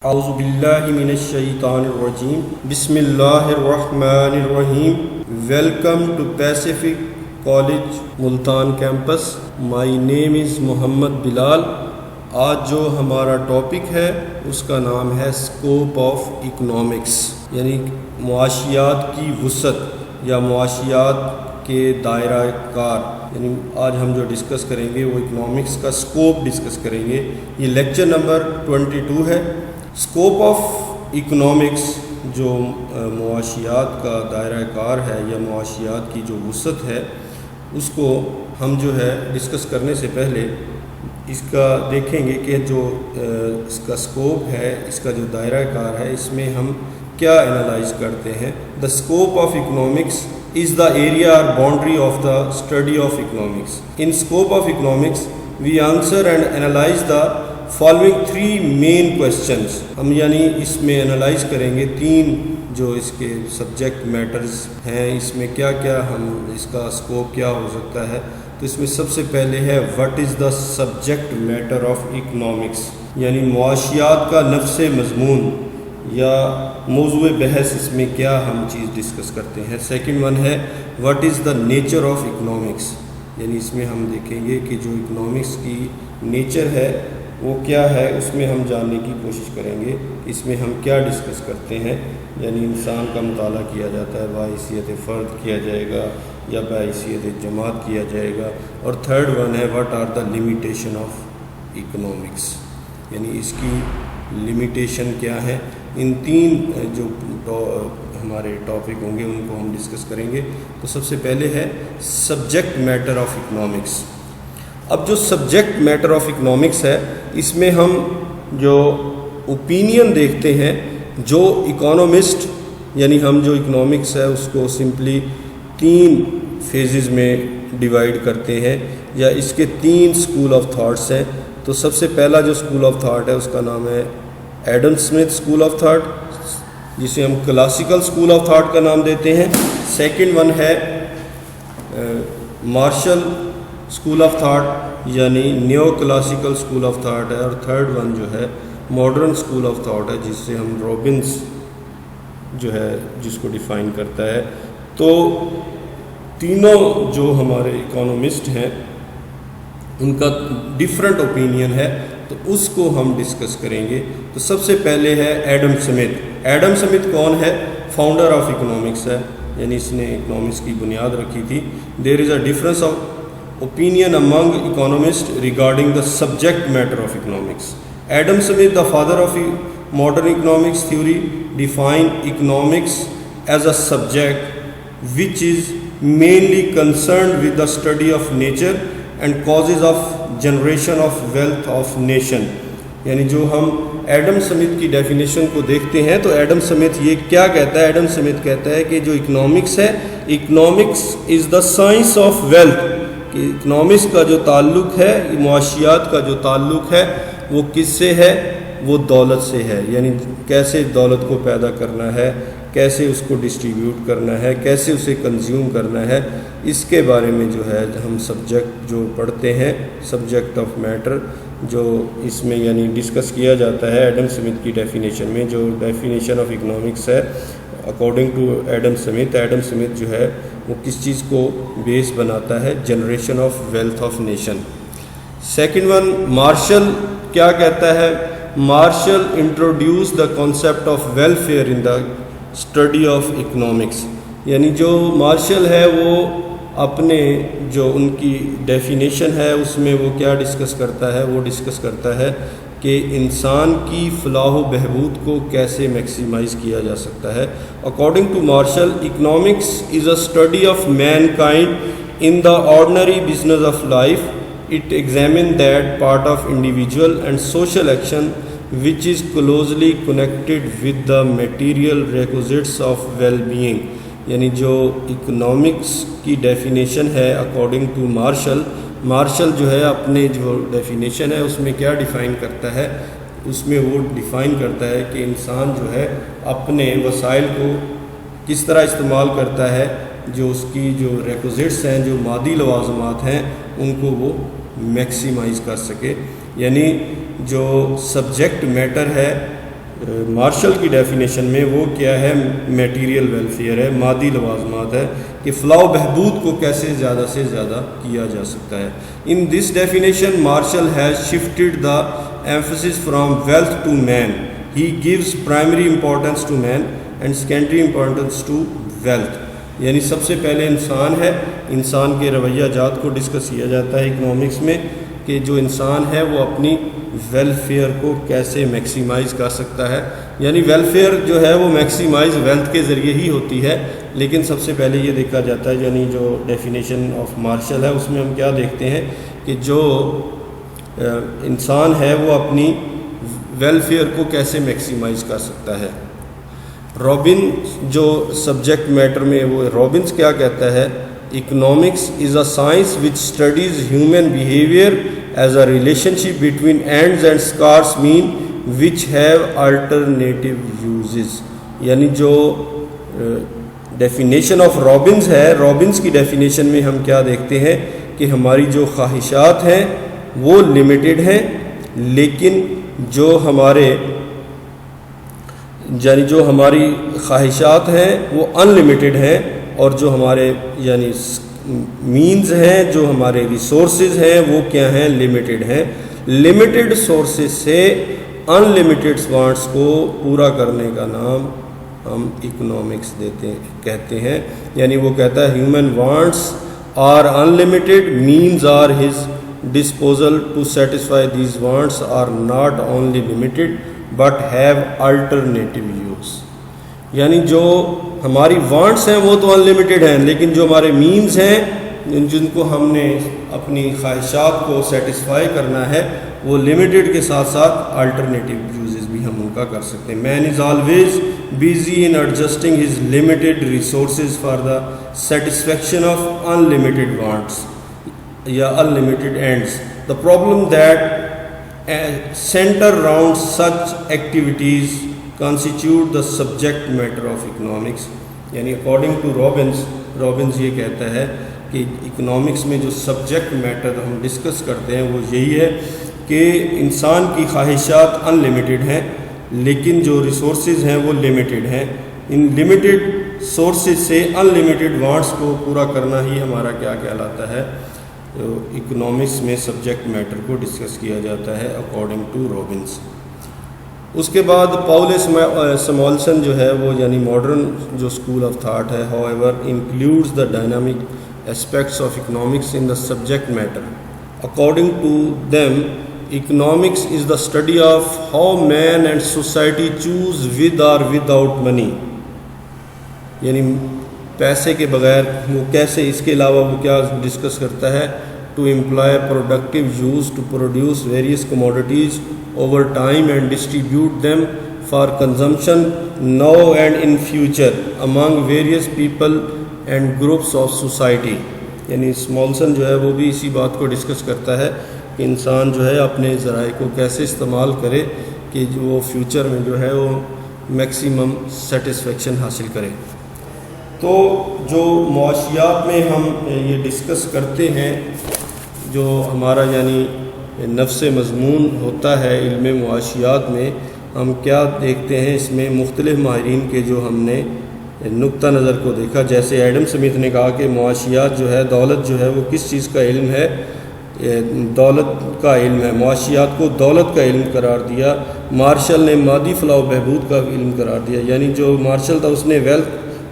اعوذ باللہ من الشیطان الرجیم بسم اللہ الرحمن الرحیم welcome to Pacific college Multan campus. My name is Muhammad Bilal. آج جو ہمارا ٹاپک ہے اس کا نام ہے اسکوپ آف اکنامکس، یعنی معاشیات کی وسعت یا معاشیات کے دائرہ کار. یعنی آج ہم جو ڈسکس کریں گے وہ اکنامکس کا اسکوپ ڈسکس کریں گے. یہ لیکچر نمبر 22 ہے. اسکوپ آف اکنامکس جو معاشیات کا دائرہ کار ہے یا معاشیات کی جو وسعت ہے اس کو ہم جو ہے ڈسکس کرنے سے پہلے اس کا دیکھیں گے کہ جو اس کا اسکوپ ہے، اس کا جو دائرہ کار ہے، اس میں ہم کیا انالائز کرتے ہیں. The scope of economics is the area or boundary of the study of economics. In scope of economics, we answer and analyze the following three main questions. ہم یعنی اس میں انالائز کریں گے تین جو اس کے سبجیکٹ میٹرز ہیں، اس میں کیا کیا ہم اس کا اسکوپ کیا ہو سکتا ہے. تو اس میں سب سے پہلے ہے what is the subject matter of economics، یعنی معاشیات کا نفس مضمون یا موضوع بحث اس میں کیا ہم چیز ڈسکس کرتے ہیں. سیکنڈ ون ہے what is the nature of economics, یعنی اس میں ہم دیکھیں گے کہ جو اکنامکس کی نیچر ہے وہ کیا ہے، اس میں ہم جاننے کی کوشش کریں گے اس میں ہم کیا ڈسکس کرتے ہیں. یعنی انسان کا مطالعہ کیا جاتا ہے، باحیثیت فرد کیا جائے گا یا باحیثیت جماعت کیا جائے گا. اور تھرڈ ون ہے what are the limitation of economics, یعنی اس کی لمیٹیشن کیا ہے. ان تین جو ہمارے ٹاپک ہوں گے ان کو ہم ڈسکس کریں گے. تو سب سے پہلے ہے سبجیکٹ میٹر آف اکنامکس. اب جو سبجیکٹ میٹر آف اکنامکس ہے اس میں ہم جو اوپینین دیکھتے ہیں جو اکانومسٹ، یعنی ہم جو اکنامکس ہے اس کو سمپلی تین فیزز میں ڈیوائڈ کرتے ہیں یا اس کے تین اسکول آف تھاٹس ہیں. تو سب سے پہلا جو اسکول آف تھاٹ ہے اس کا نام ہے Adam Smith school of thought, جسے ہم کلاسیکل اسکول آف تھاٹ کا نام دیتے ہیں. سیکنڈ ون ہے مارشل اسکول آف تھاٹ، یعنی new classical school of thought ہے. اور تھرڈ ون جو ہے ماڈرن اسکول آف تھاٹ ہے، جس سے ہم رابنس جو ہے جس کو ڈیفائن کرتا ہے. تو تینوں جو ہمارے اکانومسٹ ہیں ان کا ڈیفرنٹ اوپینین ہے، تو اس کو ہم ڈسکس کریں گے. تو سب سے پہلے ہے ایڈم اسمتھ. ایڈم اسمتھ کون ہے؟ فاؤنڈر آف اکنامکس ہے، یعنی اس نے اکنامکس کی بنیاد رکھی تھی. There is a difference of opinion among economist regarding the subject matter of economics. Adam Smith the father of modern economics theory define economics as a subject which is mainly concerned with the study of nature and causes of generation of wealth of nation. یعنی جو ہم Adam Smith کی definition کو دیکھتے ہیں تو Adam Smith یہ کیا کہتا ہے؟ ایڈم اسمتھ کہتا ہے کہ جو اکنامکس ہے، economics is the science of wealth, کہ اکنامکس کا جو تعلق ہے، معاشیات کا جو تعلق ہے وہ کس سے ہے؟ وہ دولت سے ہے. یعنی کیسے دولت کو پیدا کرنا ہے، کیسے اس کو ڈسٹریبیوٹ کرنا ہے، کیسے اسے کنزیوم کرنا ہے، اس کے بارے میں جو ہے ہم سبجیکٹ جو پڑھتے ہیں، سبجیکٹ آف میٹر جو اس میں یعنی ڈسکس کیا جاتا ہے ایڈم اسمتھ کی ڈیفینیشن میں. جو ڈیفینیشن آف اکنامکس ہے according to Adam Smith, Adam Smith جو ہے وہ کس چیز کو بیس بناتا ہے؟ Generation of wealth of nation. Second one Marshall کیا کہتا ہے؟ Marshall introduce the concept of welfare in the study of economics. یعنی جو مارشل ہے وہ اپنے جو ان کی ڈیفینیشن ہے اس میں وہ کیا ڈسکس کرتا ہے؟ وہ ڈسکس کرتا ہے کہ انسان کی فلاح و بہبود کو کیسے میکسیمائز کیا جا سکتا ہے. According to Marshall economics is a study of mankind in the ordinary business of life. It examines that part of individual and social action which is closely connected with the material requisites of well-being. یعنی جو economics کی definition ہے according to martial جو ہے اپنے جو definition ہے اس میں کیا ڈیفائن کرتا ہے؟ اس میں وہ ڈیفائن کرتا ہے کہ انسان جو ہے اپنے وسائل کو کس طرح استعمال کرتا ہے، جو اس کی جو ریکوزٹس ہیں، جو مادی لوازمات ہیں، ان کو وہ میکسیمائز کر سکے. یعنی جو سبجیکٹ میٹر ہے مارشل کی ڈیفینیشن میں وہ کیا ہے، میٹیریل ویلفیئر ہے، مادی لوازمات ہے کہ فلاح و بہبود کو کیسے زیادہ سے زیادہ کیا جا سکتا ہے. In this definition Marshall has shifted the emphasis from wealth to man. He gives primary importance to man and secondary importance to wealth. یعنی سب سے پہلے انسان ہے، انسان کے رویہ جات کو ڈسکس کیا جاتا ہے اکنامکس میں کہ جو انسان ہے وہ اپنی ویلفیئر کو کیسے میکسیمائز کر سکتا ہے. یعنی ویلفیئر جو ہے وہ میکسیمائز ویلتھ کے ذریعے ہی ہوتی ہے، لیکن سب سے پہلے یہ دیکھا جاتا ہے، یعنی جو ڈیفینیشن آف مارشل ہے اس میں ہم کیا دیکھتے ہیں کہ جو انسان ہے وہ اپنی ویلفیئر کو کیسے میکسیمائز کر سکتا ہے. رابن جو سبجیکٹ میٹر میں وہ رابنس کیا کہتا ہے، economics is a science which studies human behaviour as a relationship between ends and scarce mean which have alternative uses. یعنی جو ڈیفینیشن آف رابنس ہے، رابنس کی ڈیفینیشن میں ہم کیا دیکھتے ہیں کہ ہماری جو خواہشات ہیں وہ لمیٹڈ ہیں، لیکن جو ہماری خواہشات ہیں وہ ان لمیٹڈ ہیں، اور جو ہمارے یعنی مینز ہیں، جو ہمارے ریسورسز ہیں وہ کیا ہیں، لمیٹڈ ہیں. لمیٹڈ سورسز سے ان لمیٹڈ وانٹس کو پورا کرنے کا نام ہم اکنامکس کہتے ہیں. یعنی وہ کہتا ہے human wants are unlimited, means are his disposal to satisfy these wants are not only limited but have alternative use. یعنی جو ہماری وانٹس ہیں وہ تو ان لمیٹڈ ہیں، لیکن جو ہمارے مینز ہیں جن کو ہم نے اپنی خواہشات کو سیٹسفائی کرنا ہے وہ لمیٹڈ کے ساتھ ساتھ الٹرنیٹیو یوزز بھی ہم ان کا کر سکتے ہیں. Man is always busy in adjusting his limited resources for the satisfaction of unlimited wants یا unlimited ends. The problem that center around such activities constitute the subject matter of economics. یعنی according to Robbins یہ کہتا ہے کہ economics میں جو subject matter ہم discuss کرتے ہیں وہ یہی ہے کہ انسان کی خواہشات ان لمیٹڈ ہیں، لیکن جو ریسورسز ہیں وہ لمیٹڈ ہیں. ان لمیٹڈ سورسز سے ان لمیٹڈ وانٹس کو پورا کرنا ہی ہمارا کیا کہلاتا ہے، اکنامکس میں سبجیکٹ میٹر کو ڈسکس کیا جاتا ہے اکارڈنگ ٹو رابنس. اس کے بعد پاول سمولسن جو ہے وہ یعنی ماڈرن جو اسکول آف تھاٹ ہے، however includes the dynamic aspects of economics in the subject matter. According to them economics is the study of how man and society choose with or without money. یعنی پیسے کے بغیر وہ کیسے، اس کے علاوہ وہ کیا ڈسکس کرتا ہے، to employ productive use to produce various commodities over time and distribute them for consumption now and in future among various people and groups of society. یعنی سمولسن جو ہے وہ بھی اسی بات کو ڈسکس کرتا ہے کہ انسان جو ہے اپنے ذرائع کو کیسے استعمال کرے کہ جو وہ فیوچر میں جو ہے وہ میکسیمم سیٹسفیکشن حاصل کرے. تو جو معاشیات میں ہم یہ ڈسکس کرتے ہیں، جو ہمارا یعنی نفس مضمون ہوتا ہے علم معاشیات میں، ہم کیا دیکھتے ہیں اس میں مختلف ماہرین کے جو ہم نے نقطہ نظر کو دیکھا. جیسے ایڈم سمتھ نے کہا کہ معاشیات جو ہے، دولت جو ہے وہ کس چیز کا علم ہے، دولت کا علم ہے. معاشیات کو دولت کا علم قرار دیا. مارشل نے مادی فلاح و بہبود کا علم قرار دیا. یعنی جو مارشل تھا اس نے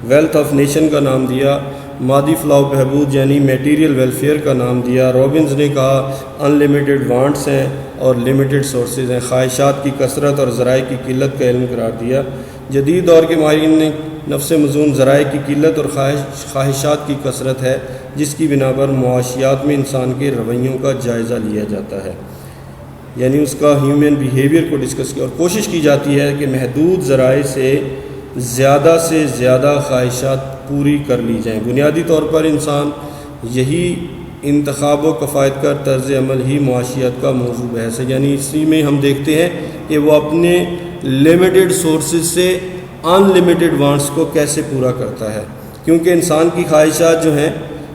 ویلتھ آف نیشن کا نام دیا، مادی فلاح و بہبود یعنی میٹیریل ویلفیئر کا نام دیا. رابنس نے کہا ان لمیٹڈ وانٹس ہیں اور لمیٹڈ سورسز ہیں، خواہشات کی کثرت اور ذرائع کی قلت کا علم قرار دیا. جدید دور کے ماہرین نے نفس مضمون ذرائع کی قلت اور خواہشات کی کثرت ہے، جس کی بنا پر معاشیات میں انسان کے رویوں کا جائزہ لیا جاتا ہے. یعنی اس کا ہیومن بیہیویئر کو ڈسکس کیا اور کوشش کی جاتی ہے کہ محدود ذرائع سے زیادہ خواہشات پوری کر لی جائیں. بنیادی طور پر انسان یہی انتخاب و کفایت کا طرز عمل ہی معاشیات کا موضوع بحث ہے. یعنی اسی میں ہم دیکھتے ہیں کہ وہ اپنے لمیٹڈ سورسز سے ان لمیٹڈ وانٹس کو کیسے پورا کرتا ہے، کیونکہ انسان کی خواہشات جو ہیں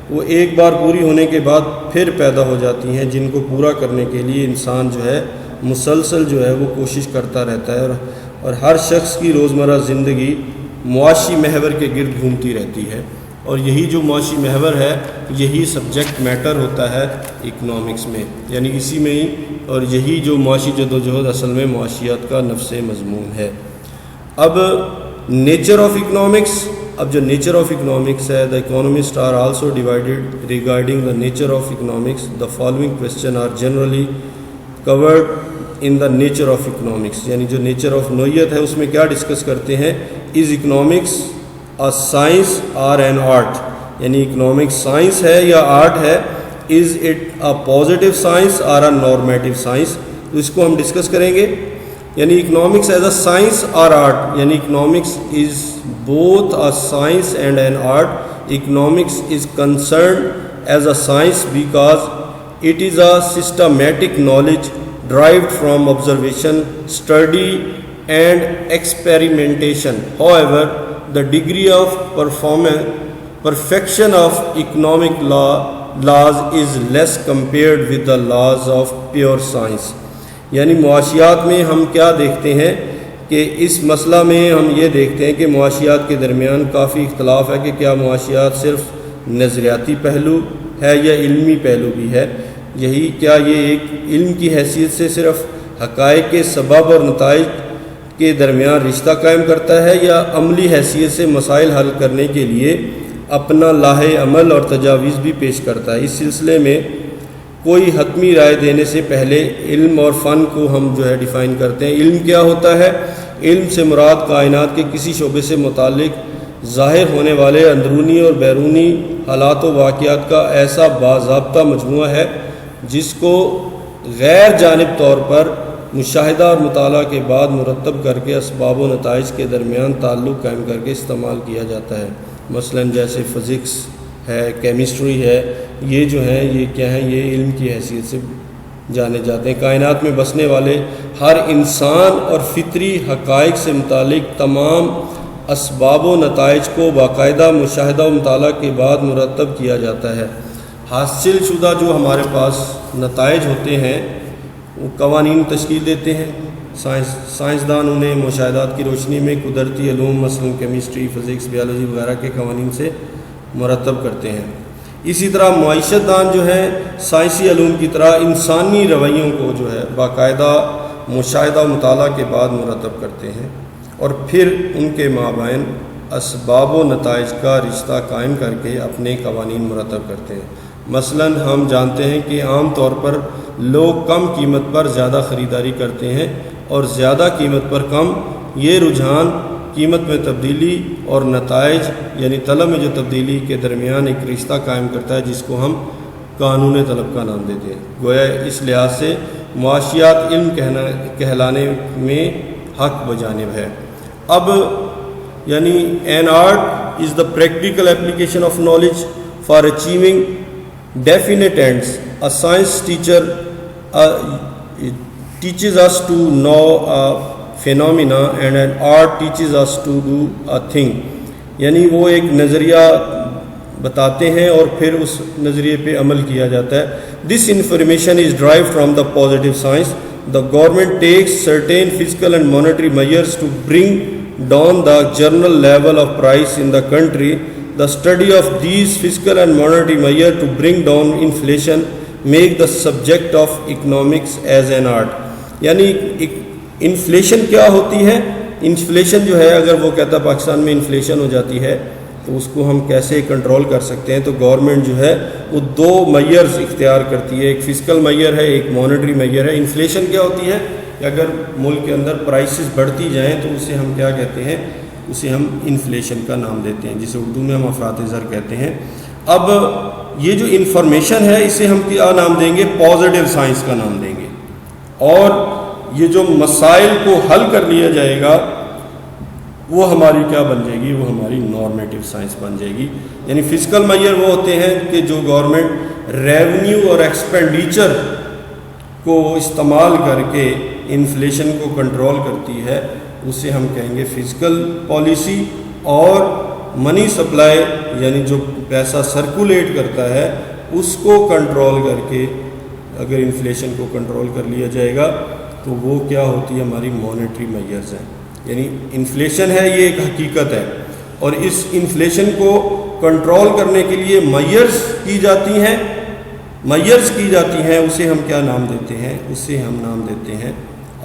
وہ ایک بار پوری ہونے کے بعد پھر پیدا ہو جاتی ہیں، جن کو پورا کرنے کے لیے انسان جو ہے مسلسل جو ہے وہ کوشش کرتا رہتا ہے. اور اور ہر شخص کی روزمرہ زندگی معاشی محور کے گرد گھومتی رہتی ہے، اور یہی جو معاشی محور ہے یہی سبجیکٹ میٹر ہوتا ہے اکنامکس میں، یعنی اسی میں ہی، اور یہی جو معاشی جدوجہد اصل میں معاشیات کا نفس مضمون ہے۔ اب نیچر آف اکنامکس، اب جو نیچر آف اکنامکس ہے، the economist are also divided regarding the nature of economics, the following question are generally covered in the nature of economics, یعنی جو نیچر آف نوعیت ہے اس میں کیا ڈسکس کرتے ہیں، is economics a science or an art، یعنی economics science ہے یا آرٹ ہے، is it a positive science or a normative science، تو اس کو ہم ڈسکس کریں گے۔ یعنی اکنامکس ایز اے سائنس اور آرٹ، یعنی economics is both a science and an art۔ Economics is concerned as a science because it is a systematic knowledge derived from observation, study and experimentation. However, the degree of perfection of economic laws is less compared with the laws of pure science۔ یعنی معاشیات میں ہم کیا دیکھتے ہیں کہ اس مسئلہ میں ہم یہ دیکھتے ہیں کہ معاشیات کے درمیان کافی اختلاف ہے کہ کیا معاشیات صرف نظریاتی پہلو ہے یا علمی پہلو بھی ہے، یہی کیا یہ ایک علم کی حیثیت سے صرف حقائق کے سبب اور نتائج کے درمیان رشتہ قائم کرتا ہے، یا عملی حیثیت سے مسائل حل کرنے کے لیے اپنا لاہے عمل اور تجاویز بھی پیش کرتا ہے۔ اس سلسلے میں کوئی حتمی رائے دینے سے پہلے علم اور فن کو ہم جو ہے ڈیفائن کرتے ہیں۔ علم کیا ہوتا ہے؟ علم سے مراد کائنات کے کسی شعبے سے متعلق ظاہر ہونے والے اندرونی اور بیرونی حالات و واقعات کا ایسا باضابطہ مجموعہ ہے جس کو غیر جانب طور پر مشاہدہ اور مطالعہ کے بعد مرتب کر کے اسباب و نتائج کے درمیان تعلق قائم کر کے استعمال کیا جاتا ہے۔ مثلا جیسے فزکس ہے، کیمسٹری ہے، یہ جو ہیں یہ کیا ہیں، یہ علم کی حیثیت سے جانے جاتے ہیں۔ کائنات میں بسنے والے ہر انسان اور فطری حقائق سے متعلق تمام اسباب و نتائج کو باقاعدہ مشاہدہ و مطالعہ کے بعد مرتب کیا جاتا ہے۔ حاصل شدہ جو ہمارے پاس نتائج ہوتے ہیں وہ قوانین تشکیل دیتے ہیں، سائنسدان انہیں مشاہدات کی روشنی میں قدرتی علوم مثلا کیمسٹری، فزکس، بیالوجی وغیرہ کے قوانین سے مرتب کرتے ہیں۔ اسی طرح معیشت دان جو ہے سائنسی علوم کی طرح انسانی رویوں کو جو ہے باقاعدہ مشاہدہ و مطالعہ کے بعد مرتب کرتے ہیں، اور پھر ان کے مابین اسباب و نتائج کا رشتہ قائم کر کے اپنے قوانین مرتب کرتے ہیں۔ مثلا ہم جانتے ہیں کہ عام طور پر لوگ کم قیمت پر زیادہ خریداری کرتے ہیں اور زیادہ قیمت پر کم۔ یہ رجحان قیمت میں تبدیلی اور نتائج یعنی طلب میں جو تبدیلی کے درمیان ایک رشتہ قائم کرتا ہے جس کو ہم قانون طلب کا نام دیتے ہیں۔ گویا اس لحاظ سے معاشیات علم کہلانے میں حق بجانب ہے۔ اب یعنی an art is the practical application of knowledge for achieving definite ends. A science teacher teaches us to know a phenomena and an art teaches us to do a thing. یعنی وہ ایک نظریہ بتاتے ہیں اور پھر اس نظریے پہ عمل کیا جاتا ہے۔ This information is derived from the positive science. The government takes certain physical and monetary measures to bring down the general level of price in the country. The study of these physical and monetary measures to bring down inflation make the subject of economics as an art. یعنی inflation کیا ہوتی ہے؟ Inflation جو ہے اگر وہ کہتا پاکستان میں انفلیشن ہو جاتی ہے تو اس کو ہم کیسے کنٹرول کر سکتے ہیں، تو گورنمنٹ جو ہے وہ دو میئرز اختیار کرتی ہے، ایک فزیکل میئر ہے، ایک مانیٹری میئر ہے۔ انفلیشن کیا ہوتی ہے کہ اگر ملک کے اندر پرائسز بڑھتی جائیں تو اسے ہم کیا کہتے ہیں، اسے ہم انفلیشن کا نام دیتے ہیں، جسے اردو میں ہم افراط زر کہتے ہیں۔ اب یہ جو انفارمیشن ہے اسے ہم کیا نام دیں گے؟ پازیٹیو سائنس کا نام دیں گے، اور یہ جو مسائل کو حل کر لیا جائے گا وہ ہماری کیا بن جائے گی؟ وہ ہماری نارمیٹیو سائنس بن جائے گی۔ یعنی فزیکل میئر وہ ہوتے ہیں کہ جو گورنمنٹ ریونیو اور ایکسپینڈیچر کو استعمال کر کے انفلیشن کو کنٹرول کرتی ہے، اسے ہم کہیں گے فزیکل پالیسی، اور منی سپلائی یعنی جو پیسہ سرکولیٹ کرتا ہے اس کو کنٹرول کر کے اگر انفلیشن کو کنٹرول کر لیا جائے گا تو وہ کیا ہوتی ہے؟ ہماری مانیٹری میئرز ہیں۔ یعنی انفلیشن ہے یہ ایک حقیقت ہے، اور اس انفلیشن کو کنٹرول کرنے کے لیے میئرز کی جاتی ہیں، اسے ہم کیا نام دیتے ہیں؟ اسے ہم نام دیتے ہیں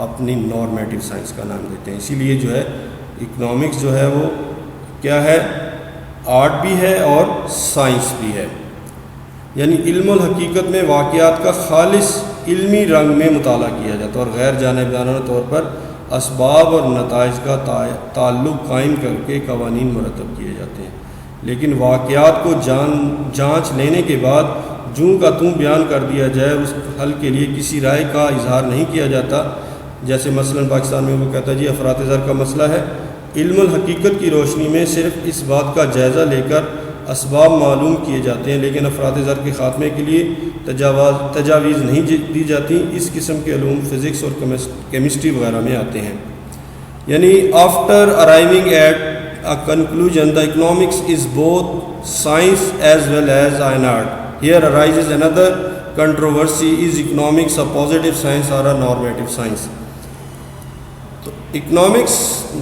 اپنی نارمیٹو سائنس کا نام دیتے ہیں۔ اسی لیے جو ہے اکنامکس جو ہے وہ کیا ہے؟ آرٹ بھی ہے اور سائنس بھی ہے۔ یعنی علم الحقیقت میں واقعات کا خالص علمی رنگ میں مطالعہ کیا جاتا ہے اور غیر جانبدارانہ طور پر اسباب اور نتائج کا تعلق قائم کر کے قوانین مرتب کیے جاتے ہیں، لیکن واقعات کو جانچ لینے کے بعد جوں کا توں بیان کر دیا جائے، اس حل کے لیے کسی رائے کا اظہار نہیں کیا جاتا۔ جیسے مثلا پاکستان میں وہ کہتا ہے جی افراط زر کا مسئلہ ہے، علم الحقیقت کی روشنی میں صرف اس بات کا جائزہ لے کر اسباب معلوم کیے جاتے ہیں، لیکن افراط زر کے خاتمے کے لیے تجاویز نہیں دی جاتی۔ اس قسم کے علوم فزکس اور کیمسٹری وغیرہ میں آتے ہیں۔ یعنی after arriving at a conclusion the economics is both science as well as an art. Here arises another controversy: is economics a positive science or a normative science? Economics,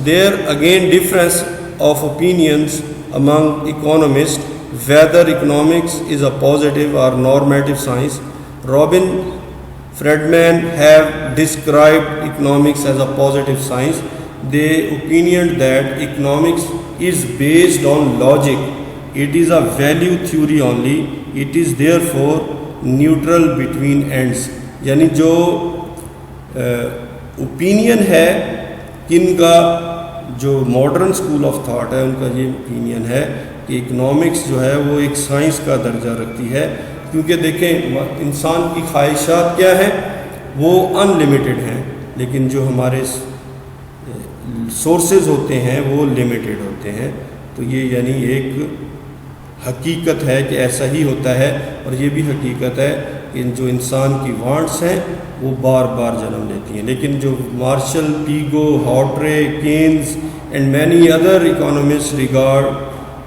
there again difference of opinions among economists whether economics is a positive or normative science. Robin Friedman have described economics as a positive science. They opined that economics is based on logic. It is a value theory only. It is therefore neutral between ends. یعنی جو opinion ہے کن کا، جو modern school of thought ہے ان کا یہ opinion ہے کہ اکنامکس جو ہے وہ ایک سائنس کا درجہ رکھتی ہے، کیونکہ دیکھیں انسان کی خواہشات کیا ہیں؟ وہ ان لمیٹڈ ہیں، لیکن جو ہمارے سورسز ہوتے ہیں وہ لمیٹڈ ہوتے ہیں۔ تو یہ یعنی ایک حقیقت ہے کہ ایسا ہی ہوتا ہے، اور یہ بھی حقیقت ہے کہ جو انسان کی وانٹس ہیں وہ بار بار جنم لیتی ہیں۔ لیکن جو Marshall, Pigou, Hawtrey, Keynes and many other economist regard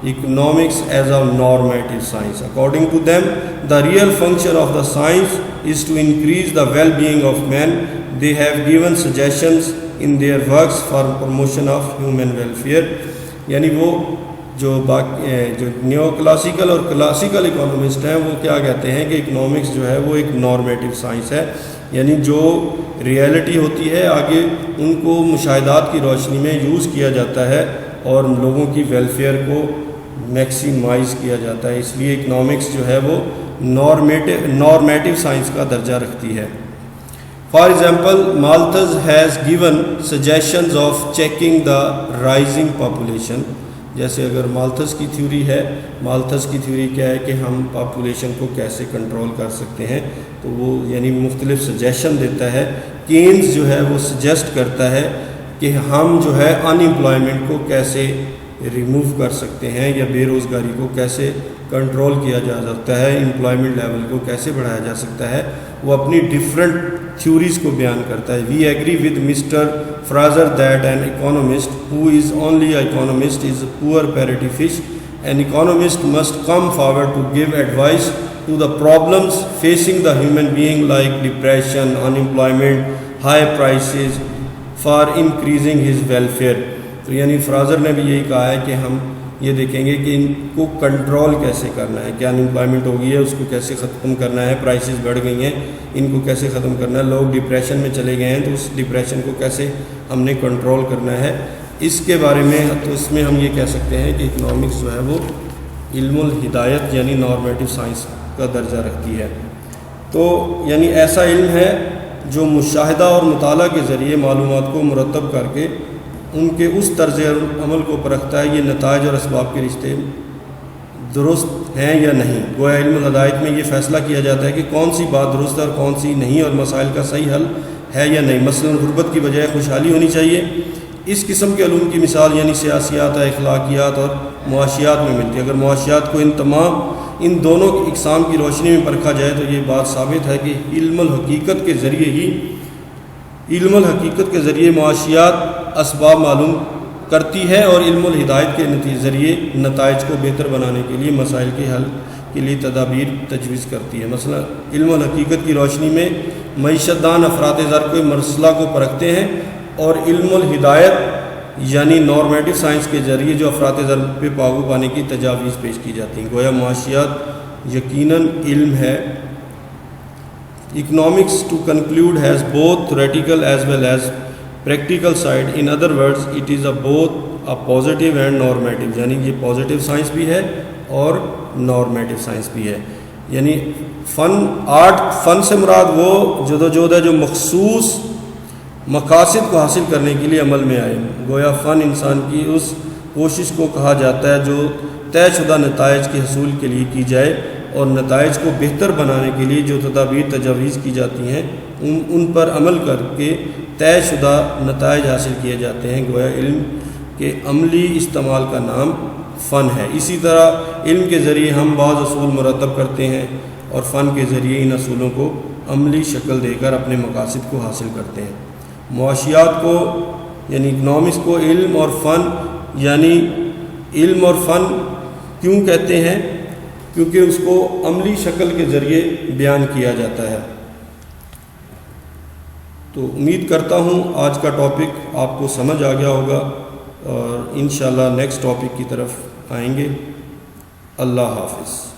economics as a normative science. According to them, the real function of the science is to increase the well-being of men. They have given suggestions in their works for promotion of human welfare. یعنی وہ جو new classical اور classical economist ہیں وہ کیا کہتے ہیں کہ اکنامکس جو ہے وہ ایک نارمیٹو سائنس ہے، یعنی جو ریئلٹی ہوتی ہے آگے ان کو مشاہدات کی روشنی میں یوز کیا جاتا ہے اور لوگوں کی ویلفیئر کو میکسیمائز کیا جاتا ہے۔ اس لیے اکنامکس جو ہے وہ نارمیٹو سائنس کا درجہ رکھتی ہے۔ For example, Malthus has given suggestions of checking the rising population. جیسے اگر مالتھز کی تھیوری ہے، مالتھز کی تھیوری کیا ہے کہ ہم پاپولیشن کو کیسے کنٹرول کر سکتے ہیں، تو وہ یعنی مختلف سجیشن دیتا ہے۔ کینز جو ہے وہ سجیسٹ کرتا ہے کہ ہم جو ہے ان امپلائمنٹ کو کیسے ریموو کر سکتے ہیں یا بے روزگاری کو کیسے کنٹرول کیا جا سکتا ہے، امپلائمنٹ لیول کو کیسے بڑھایا جا سکتا ہے۔ وہ اپنی ڈفرینٹ تھیوریز کو بیان کرتا ہے۔ We agree with Mr Fraser that an economist who is only economist is poor pretty fish. An economist must come forward to give advice to the problems facing the human being like depression, unemployment, high prices for increasing his welfare. تو یعنی فرازر نے بھی یہی کہا ہے کہ ہم یہ دیکھیں گے کہ ان کو کنٹرول کیسے کرنا ہے، کیا ان امپلائمنٹ ہو گئی ہے اس کو کیسے ختم کرنا ہے، پرائسز بڑھ گئی ہیں ان کو کیسے ختم کرنا ہے، لوگ ڈپریشن میں چلے گئے ہیں تو اس ڈپریشن کو کیسے ہم نے کنٹرول کرنا ہے، اس کے بارے میں۔ تو اس میں ہم یہ کہہ سکتے ہیں کہ اکنامکس جو ہے وہ علم الہدایت یعنی نارمیٹو سائنس کا درجہ رکھتی ہے۔ تو یعنی ایسا علم ہے جو مشاہدہ اور مطالعہ کے ذریعے معلومات کو مرتب کر کے ان کے اس طرز عمل کو پرکھتا ہے، یہ نتائج اور اسباب کے رشتے درست ہیں یا نہیں۔ گویا علم الہدایت میں یہ فیصلہ کیا جاتا ہے کہ کون سی بات درست ہے اور کون سی نہیں، اور مسائل کا صحیح حل ہے یا نہیں۔ مثلا غربت کی بجائے خوشحالی ہونی چاہیے۔ اس قسم کے علوم کی مثال یعنی سیاسیات، اخلاقیات اور معاشیات میں ملتی ہے۔ اگر معاشیات کو ان دونوں اقسام کی روشنی میں پرکھا جائے تو یہ بات ثابت ہے کہ علم الحقیقت کے ذریعے معاشیات اسباب معلوم کرتی ہے اور علم الہدایت کے ذریعے نتائج کو بہتر بنانے کے لیے مسائل کے حل کے لیے تدابیر تجویز کرتی ہے۔ مثلا علم الحقیقت کی روشنی میں معیشت دان افراط زر کے مسئلہ کو پرکھتے ہیں، اور علم الہدایت یعنی نارمیٹو سائنس کے ذریعے جو افراط زر پہ قابو پانے کی تجاویز پیش کی جاتی ہیں. گویا معاشیات یقیناً علم ہے. Economics to conclude has both theoretical as well as practical side. In other words it is both positive and normative, یعنی یہ پازیٹیو سائنس بھی ہے اور نارمیٹو سائنس بھی ہے. یعنی فن سے مراد وہ جدوجہد ہے جو مخصوص مقاصد کو حاصل کرنے کے لیے عمل میں آئے. گویا فن انسان کی اس کوشش کو کہا جاتا ہے جو طے شدہ نتائج کے حصول کے لیے کی جائے, اور نتائج کو بہتر بنانے کے لیے جو تدابیر تجاویز کی جاتی ہیں ان پر عمل کر کے طے شدہ نتائج حاصل کیے جاتے ہیں. گویا علم کے عملی استعمال کا نام فن ہے. اسی طرح علم کے ذریعے ہم بعض اصول مرتب کرتے ہیں اور فن کے ذریعے ان اصولوں کو عملی شکل دے کر اپنے مقاصد کو حاصل کرتے ہیں. معاشیات کو یعنی اکنامکس کو علم اور فن کیوں کہتے ہیں؟ کیونکہ اس کو عملی شکل کے ذریعے بیان کیا جاتا ہے. تو امید کرتا ہوں آج کا ٹاپک آپ کو سمجھ آ گیا ہوگا, اور انشاءاللہ نیکسٹ ٹاپک کی طرف آئیں گے. اللہ حافظ.